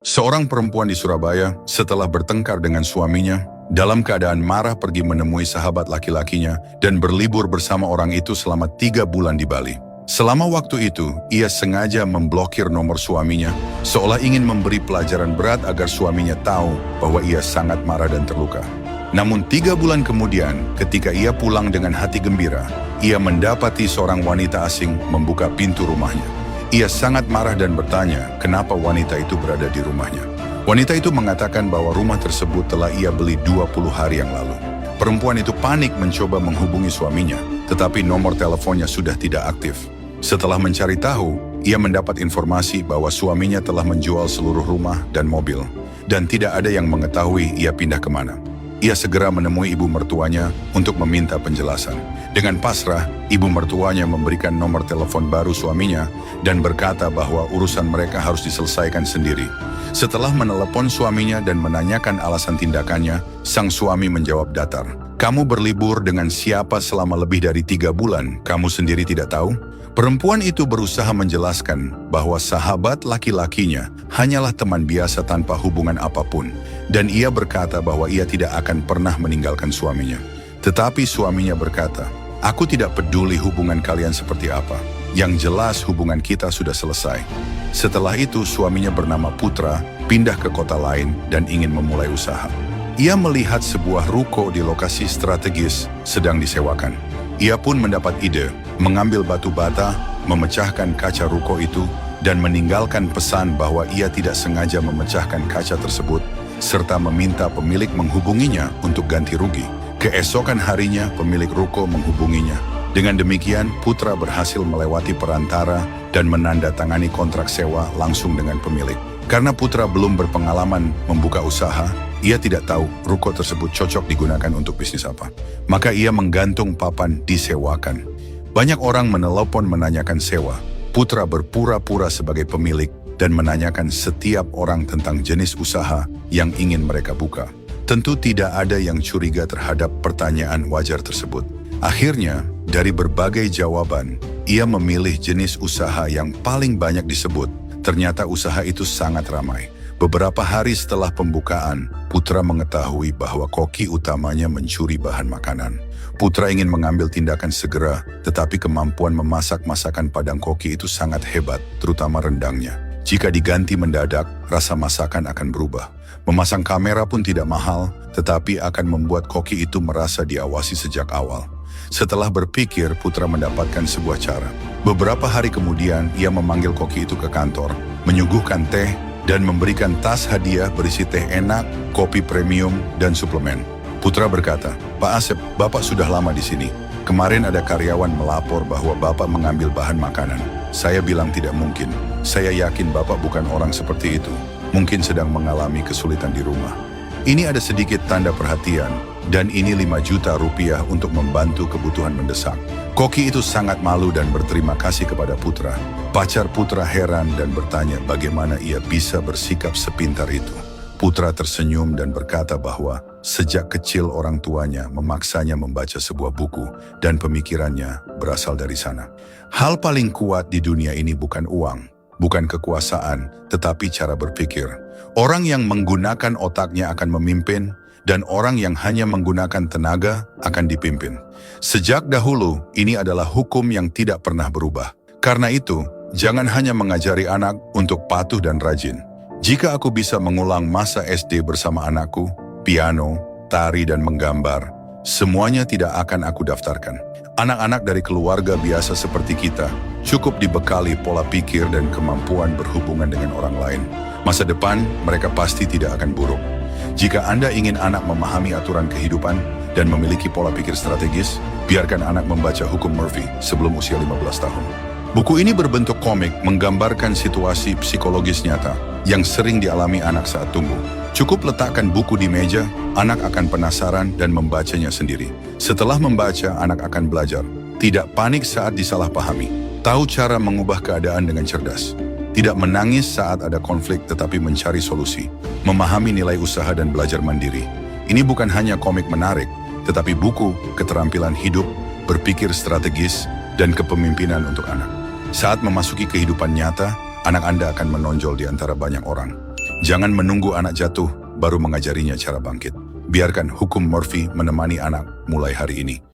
Seorang perempuan di Surabaya setelah bertengkar dengan suaminya, dalam keadaan marah pergi menemui sahabat laki-lakinya dan berlibur bersama orang itu selama 3 bulan di Bali. Selama waktu itu, ia sengaja memblokir nomor suaminya, seolah ingin memberi pelajaran berat agar suaminya tahu bahwa ia sangat marah dan terluka. Namun 3 bulan kemudian, ketika ia pulang dengan hati gembira, ia mendapati seorang wanita asing membuka pintu rumahnya. Ia sangat marah dan bertanya kenapa wanita itu berada di rumahnya. Wanita itu mengatakan bahwa rumah tersebut telah ia beli 20 hari yang lalu. Perempuan itu panik mencoba menghubungi suaminya, tetapi nomor teleponnya sudah tidak aktif. Setelah mencari tahu, ia mendapat informasi bahwa suaminya telah menjual seluruh rumah dan mobil, dan tidak ada yang mengetahui ia pindah kemana. Ia segera menemui ibu mertuanya untuk meminta penjelasan. Dengan pasrah, ibu mertuanya memberikan nomor telepon baru suaminya dan berkata bahwa urusan mereka harus diselesaikan sendiri. Setelah menelepon suaminya dan menanyakan alasan tindakannya, sang suami menjawab datar. "Kamu berlibur dengan siapa selama lebih dari 3 bulan? Kamu sendiri tidak tahu?" Perempuan itu berusaha menjelaskan bahwa sahabat laki-lakinya hanyalah teman biasa tanpa hubungan apapun, dan ia berkata bahwa ia tidak akan pernah meninggalkan suaminya. Tetapi suaminya berkata, "Aku tidak peduli hubungan kalian seperti apa. Yang jelas hubungan kita sudah selesai." Setelah itu suaminya bernama Putra pindah ke kota lain dan ingin memulai usaha. Ia melihat sebuah ruko di lokasi strategis sedang disewakan. Ia pun mendapat ide, mengambil batu bata, memecahkan kaca ruko itu, dan meninggalkan pesan bahwa ia tidak sengaja memecahkan kaca tersebut, serta meminta pemilik menghubunginya untuk ganti rugi. Keesokan harinya pemilik ruko menghubunginya. Dengan demikian, Putra berhasil melewati perantara dan menandatangani kontrak sewa langsung dengan pemilik. Karena Putra belum berpengalaman membuka usaha, ia tidak tahu ruko tersebut cocok digunakan untuk bisnis apa. Maka ia menggantung papan disewakan. Banyak orang menelepon menanyakan sewa. Putra berpura-pura sebagai pemilik dan menanyakan setiap orang tentang jenis usaha yang ingin mereka buka. Tentu tidak ada yang curiga terhadap pertanyaan wajar tersebut. Akhirnya, dari berbagai jawaban, ia memilih jenis usaha yang paling banyak disebut. Ternyata usaha itu sangat ramai. Beberapa hari setelah pembukaan, Putra mengetahui bahwa koki utamanya mencuri bahan makanan. Putra ingin mengambil tindakan segera, tetapi kemampuan memasak masakan Padang koki itu sangat hebat, terutama rendangnya. Jika diganti mendadak, rasa masakan akan berubah. Memasang kamera pun tidak mahal, tetapi akan membuat koki itu merasa diawasi sejak awal. Setelah berpikir, Putra mendapatkan sebuah cara. Beberapa hari kemudian, ia memanggil koki itu ke kantor, menyuguhkan teh, dan memberikan tas hadiah berisi teh enak, kopi premium, dan suplemen. Putra berkata, "Pak Asep, Bapak sudah lama di sini. Kemarin ada karyawan melapor bahwa Bapak mengambil bahan makanan. Saya bilang tidak mungkin. Saya yakin Bapak bukan orang seperti itu. Mungkin sedang mengalami kesulitan di rumah. Ini ada sedikit tanda perhatian, dan ini 5 juta rupiah untuk membantu kebutuhan mendesak." Koki itu sangat malu dan berterima kasih kepada Putra. Pacar Putra heran dan bertanya bagaimana ia bisa bersikap sepintar itu. Putra tersenyum dan berkata bahwa sejak kecil orang tuanya memaksanya membaca sebuah buku dan pemikirannya berasal dari sana. Hal paling kuat di dunia ini bukan uang, bukan kekuasaan, tetapi cara berpikir. Orang yang menggunakan otaknya akan memimpin, dan orang yang hanya menggunakan tenaga akan dipimpin. Sejak dahulu, ini adalah hukum yang tidak pernah berubah. Karena itu, jangan hanya mengajari anak untuk patuh dan rajin. Jika aku bisa mengulang masa SD bersama anakku, piano, tari dan menggambar, semuanya tidak akan aku daftarkan. Anak-anak dari keluarga biasa seperti kita cukup dibekali pola pikir dan kemampuan berhubungan dengan orang lain. Masa depan mereka pasti tidak akan buruk. Jika Anda ingin anak memahami aturan kehidupan dan memiliki pola pikir strategis, biarkan anak membaca Hukum Murphy sebelum usia 15 tahun. Buku ini berbentuk komik menggambarkan situasi psikologis nyata yang sering dialami anak saat tumbuh. Cukup letakkan buku di meja, anak akan penasaran dan membacanya sendiri. Setelah membaca, anak akan belajar. Tidak panik saat disalahpahami. Tahu cara mengubah keadaan dengan cerdas. Tidak menangis saat ada konflik tetapi mencari solusi. Memahami nilai usaha dan belajar mandiri. Ini bukan hanya komik menarik, tetapi buku keterampilan hidup, berpikir strategis, dan kepemimpinan untuk anak. Saat memasuki kehidupan nyata, anak Anda akan menonjol di antara banyak orang. Jangan menunggu anak jatuh, baru mengajarinya cara bangkit. Biarkan hukum Murphy menemani anak mulai hari ini.